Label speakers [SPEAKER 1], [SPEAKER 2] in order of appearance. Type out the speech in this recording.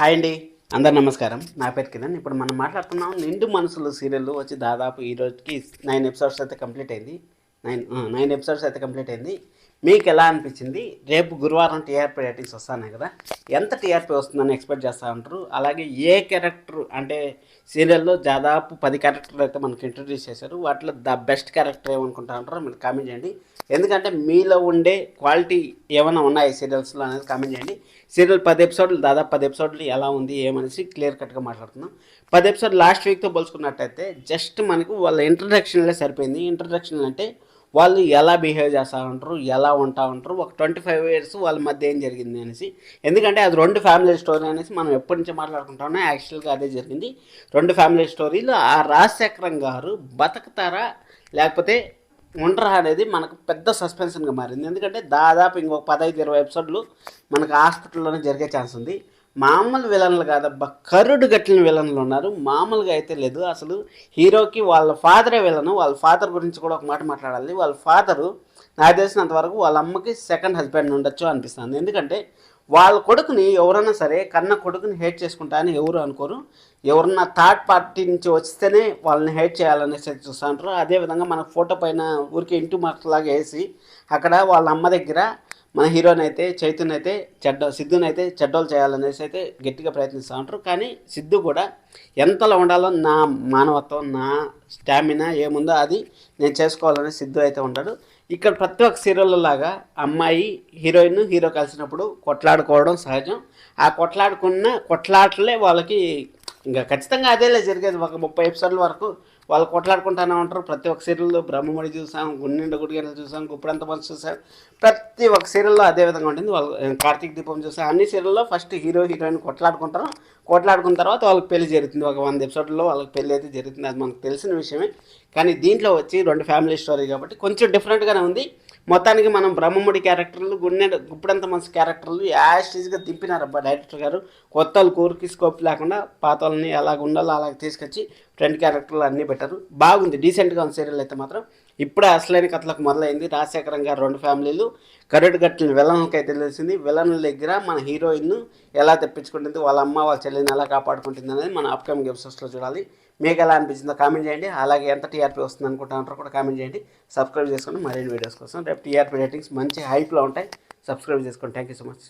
[SPEAKER 1] Hi అండి, అందరు నమస్కారం. నా పేరు కిరణ్. ఇప్పుడు మనం మాట్లాడుతున్నాం నిండు మనసులు సీరియల్ వచ్చి దాదాపు ఈ రోజుకి 9 ఎపిసోడ్స్ అయితే కంప్లీట్ అయింది. నైన్ ఎపిసోడ్స్ అయితే కంప్లీట్ అయింది. మీకు ఎలా అనిపించింది? రేపు గురువారం టీఆర్పీ రేటింగ్స్ వస్తున్నాయి కదా, ఎంత టీఆర్పీ వస్తుందని ఎక్స్పెక్ట్ చేస్తూ ఉంటారు? అలాగే ఏ క్యారెక్టర్ అంటే సీరియల్లో దాదాపు 10 క్యారెక్టర్లు అయితే మనకి ఇంట్రడ్యూస్ చేశారు. వాటిలో ద బెస్ట్ క్యారెక్టర్ ఏమనుకుంటా ఉంటారో మీరు కామెంట్ చేయండి. ఎందుకంటే మీలో ఉండే క్వాలిటీ ఏమైనా ఉన్నాయి సీరియల్స్లో అనేది కామెంట్ చేయండి. సీరియల్ 10 ఎపిసోడ్లు, దాదాపు 10 ఎపిసోడ్లు ఎలా ఉంది ఏమనేసి క్లియర్ కట్గా మాట్లాడుతున్నాం. 10 ఎపిసోడ్ లాస్ట్ వీక్తో పోల్చుకున్నట్టయితే జస్ట్ మనకు వాళ్ళ ఇంట్రడక్షన్లే సరిపోయింది. ఇంట్రడక్షన్ అంటే వాళ్ళు ఎలా బిహేవ్ చేస్తూ ఉంటారు, ఎలా ఉంటా ఉంటారు, ఒక 25 years వాళ్ళ మధ్య ఏం జరిగింది అనేసి. ఎందుకంటే అది 2 ఫ్యామిలీ స్టోరీ అనేసి మనం ఎప్పటి నుంచో మాట్లాడుకుంటామో యాక్చువల్గా అదే జరిగింది. 2 ఫ్యామిలీ స్టోరీలు. ఆ రాజశేఖరం గారు బతుకుతారా లేకపోతే ఉండరా అనేది మనకు పెద్ద సస్పెన్షన్గా మారింది. ఎందుకంటే దాదాపు ఇంకొక 15-20 ఎపిసోడ్లు మనకు హాస్పిటల్లోనే జరిగే ఛాన్స్ ఉంది. మామూలు విలన్లు కాదబ్బా, కరుడు గట్టిన విలన్లు ఉన్నారు. మామూలుగా అయితే లేదు. అసలు హీరోకి వాళ్ళ ఫాదరే విలను. వాళ్ళ ఫాదర్ గురించి కూడా ఒక మాట మాట్లాడాలి. వాళ్ళ ఫాదరు నాకు తెలిసినంత వరకు వాళ్ళ అమ్మకి సెకండ్ హస్బెండ్ ఉండొచ్చు అనిపిస్తుంది. ఎందుకంటే వాళ్ళ కొడుకుని ఎవరైనా సరే కన్న కొడుకుని హేట్ చేసుకుంటా అని ఎవరు అనుకోరు. ఎవరన్నా థర్డ్ పార్టీ నుంచి వస్తేనే వాళ్ళని హేట్ చేయాలనేసి చూస్తూ ఉంటారు. అదేవిధంగా మన ఫోటో పైన ఊరికి ఇంటూ మార్క్స్ లాగా వేసి అక్కడ వాళ్ళ అమ్మ దగ్గర మన హీరోని అయితే చైతన్య అయితే సిద్ధుని అయితే చెడ్డోలు చేయాలనేసి అయితే గట్టిగా ప్రయత్నిస్తూ ఉంటారు. కానీ సిద్ధు కూడా ఎంతలో ఉండాలో నా మానవత్వం, నా స్టామినా ఏముందో అది నేను చేసుకోవాలనే సిద్ధు అయితే ఉంటాడు. ఇక్కడ ప్రతి ఒక్క సీరియల్ లాగా అమ్మాయి హీరోయిన్ హీరో కలిసినప్పుడు కొట్లాడుకోవడం సహజం. ఆ కొట్లాటలే వాళ్ళకి ఇంకా ఖచ్చితంగా అదేలే జరిగేది. ఒక 30 ఎపిసోడ్ల వరకు వాళ్ళు కొట్లాడుకుంటూనే ఉంటారు. ప్రతి ఒక్క సీరియల్లో బ్రహ్మముడి చూసాం, గుండె గుడిగంటలు చూసాం, గుప్పుడంత మనసు చూసాం. ప్రతి ఒక్క సీరియల్లో అదే విధంగా ఉంటుంది. వాళ్ళు కార్తీక్ దీపం చూసాం. అన్ని సీరియల్లో ఫస్ట్ హీరో హీరోయిన్ కొట్లాడుకుంటారు. కొట్లాడుకున్న తర్వాత వాళ్ళకి పెళ్లి జరుగుతుంది. ఒక 100 ఎపిసోడ్లో వాళ్ళకి పెళ్లి అయితే జరుగుతుంది. అది మనకు తెలిసిన విషయమే. కానీ దీంట్లో వచ్చి 2 ఫ్యామిలీ స్టోరీ కాబట్టి కొంచెం డిఫరెంట్గానే ఉంది. మొత్తానికి మనం బ్రహ్మముడి క్యారెక్టర్లు, గుప్పుడంత మనసు క్యారెక్టర్లు యాస్టీజ్గా దింపినారబ్బా డైరెక్టర్ గారు. కొత్త వాళ్ళు కోరికి స్కోప్ లేకుండా పాత వాళ్ళని ఎలాగ ఉండాలో అలాగ తీసుకొచ్చి ఫ్రెండ్ క్యారెక్టర్లు అన్నీ పెట్టారు. బాగుంది, డీసెంట్గా ఉంది సీరియల్ అయితే మాత్రం. ఇప్పుడే అసలైన కథలకు మొదలైంది. రాజశేఖరం గారు 2 ఫ్యామిలీలు కరెక్ట్ గట్టిన విలన్లకి అయితే తెలిసింది. విలన్ల దగ్గర మన హీరోయిన్ ఎలా తెప్పించుకుంటుంది, వాళ్ళ అమ్మ వాళ్ళ చెల్లిని ఎలా కాపాడుకుంటుంది అనేది మన అప్కమింగ్ ఎపిసోడ్స్లో చూడాలి. మీకు ఎలా అనిపించిందో కామెంట్ చేయండి. అలాగే ఎంత టీఆర్పీ వస్తుంది అనుకుంటారో కూడా కామెంట్ చేయండి. సబ్స్క్రైబ్ చేసుకోండి మరిన్ని వీడియోస్ కోసం. రేపు టీఆర్పీ రేటింగ్స్ మంచి హైప్లో ఉంటాయి. సబ్స్క్రైబ్ చేసుకోండి. Thank you so much.